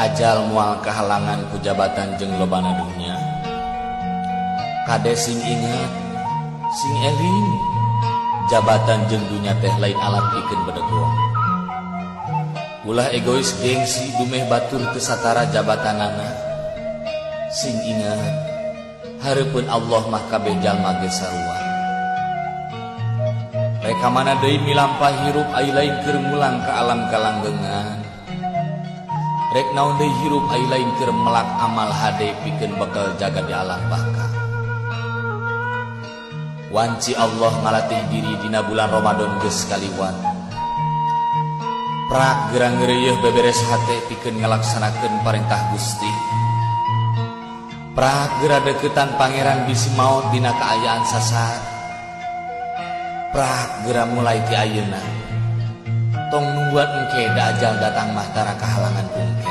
ajal mual kahalangan ku jabatan jeung lobana dunya. Kade sing ingat, sing eling, jabatan jeung dunya teh lain alat pikeun bedegong. Ulah egois gengsi dumeh batur teu satara jabatanana. Sing ingat, hareupeun Allah mah kabeh jalma ge sarua. Rek mana deui milampah hirup ai lain keur mulang ka alam kalanggengan. Rek naon deui hirup ai lain keur melak amal hade pikeun bakal jaga di alam baka. Wanci Allah ngalatih diri dina bulan Ramadan geus kaliwat. Prak gerang ngeureuyeuh beberes hate pikeun ngalaksanakeun parentah Gusti. Prak geura deukeutan pangeran bisi maot dina kaayaan sasar. Prak geura mulai ti ayeuna. Tong nungguan engke da ajal datang mah tara kahalangan pungke.